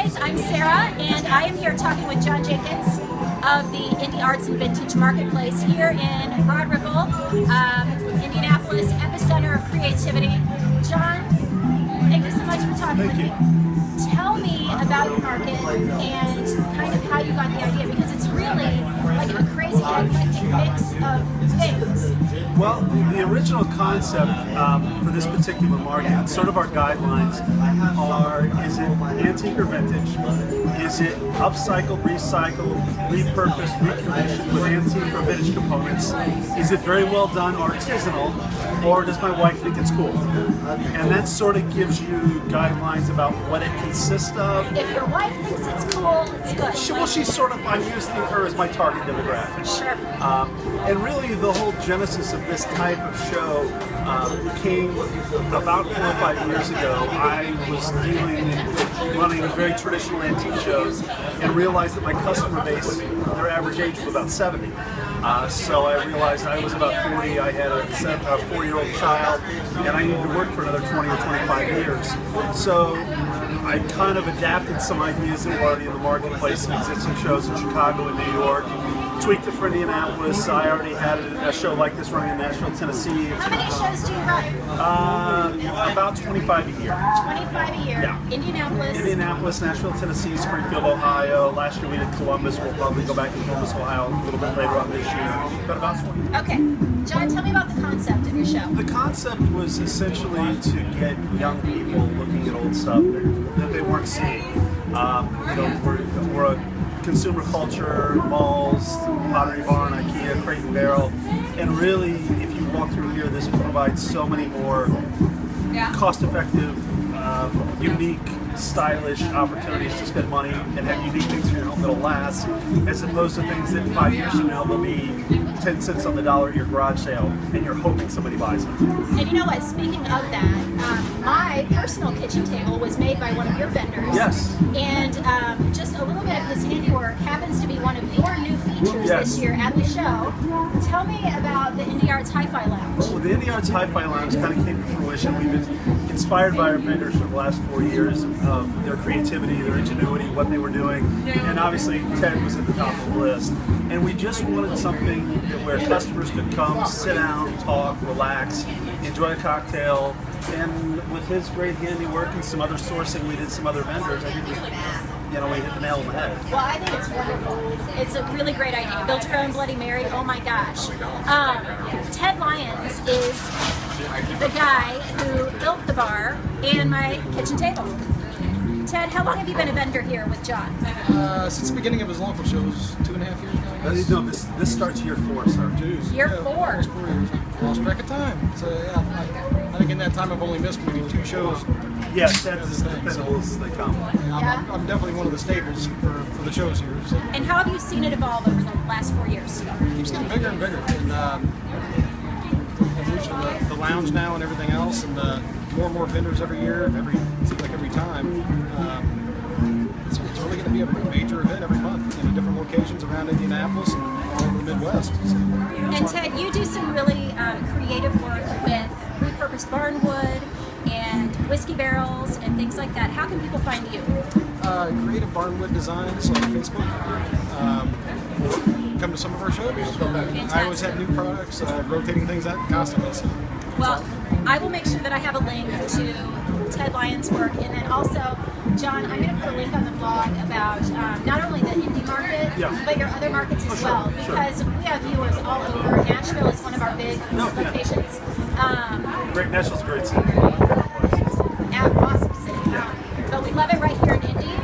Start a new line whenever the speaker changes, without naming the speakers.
guys, I'm Sarah, and I am here talking with Jon Jenkins of the Indie Arts and Vintage Marketplace here in Broad Ripple, Indianapolis, epicenter of creativity. Jon, thank you so much for talking with me. Tell me about your market and kind of how you got the idea, because it's really like a crazy eclectic mix of things.
Well, the original concept for this particular market, sort of our guidelines are, is it antique or vintage? Is it upcycled, recycled, repurposed, reconditioned with antique or vintage components? Is it very well done artisanal, or does my wife think it's cool? And that sort of gives you guidelines about what it consists of.
If your wife thinks it's cool, it's good.
Well, she's sort of, I'm using her as my target demographic.
Sure.
And really the whole genesis of this type of show came about 4 or 5 years ago. I was running very traditional antique shows and realized that my customer base, their average age was about 70. So I realized I was about 40, I had a 4-year-old child, and I needed to work for another 20 or 25 years. So I kind of adapted some ideas that were already in the marketplace in existing shows in Chicago and New York, tweaked it for Indianapolis. I already had a show like this running in Nashville, Tennessee.
How many shows do you run?
About 25 a year.
25 a year.
Yeah.
Indianapolis,
Nashville, Tennessee, Springfield, Ohio. Last year we did Columbus. We'll probably go back to Columbus, Ohio a little bit later on this year. But about 20.
Okay. Jon, tell me about the concept of your show.
The concept was essentially to get young people looking at old stuff that they weren't seeing. We're a consumer culture, malls, Pottery Barn, IKEA, Crate and Barrel, and really, if you walk through here, this provides so many more cost-effective, unique, stylish opportunities to spend money and have unique things in your home that'll last, as opposed to things that 5 years from now will be 10 cents on the dollar at your garage sale, and you're hoping somebody buys them.
And you know what, speaking of that, my personal kitchen table was made by one of your vendors.
Yes.
And just a little bit of his handiwork happens to be one of your new features this year at the show. Tell me about the Indie Arts Hi-Fi Lounge.
Well, the Indie Arts Hi-Fi Lounge kind of came to fruition. We've been inspired by our vendors for the last 4 years of their creativity, their ingenuity, what they were doing, and obviously Ted was at the top of the list. And we just wanted something where customers could come, sit down, talk, relax, enjoy a cocktail, and with his great handiwork and some other sourcing, we did some other vendors. I think we hit the nail on the head.
Well, I think it's wonderful. It's a really great idea. Build your own Bloody Mary. Oh my gosh. Ted Lyons is the guy who built the bar and my kitchen table. Ted, how long have you been a vendor here with Jon?
Since the beginning of his local shows, 2.5 years now.
No, this starts year 4, sir.
Year 4?
Almost 4 years. I lost track of time. So yeah, I think in that time I've only missed maybe 2 shows.
Yes, that's as dependable as they come.
I'm definitely one of the staples for the shows here. So.
And how have you seen it evolve over the last 4 years?
It keeps getting bigger and bigger. And evolution of the lounge now and everything else, and more and more vendors every year, it seems like every time. It's really going to be a major event every month in different locations around Indianapolis and all over the Midwest. So.
And Ted, you do some really creative work with repurposed barn wood and whiskey barrels and things like that. How can people find you?
Creative Barnwood Designs on Facebook. Come to some of our shows. I always have new products, rotating things out constantly. So.
Well, I will make sure that I have a link to Ted Lyons' work, and then also, Jon, I'm going to put a link on the blog about not only the indie market, but your other markets as well, because we have viewers all over. Nashville is one of our big locations.
Nashville's a great city.
Awesome city. But we love it right here in Indy.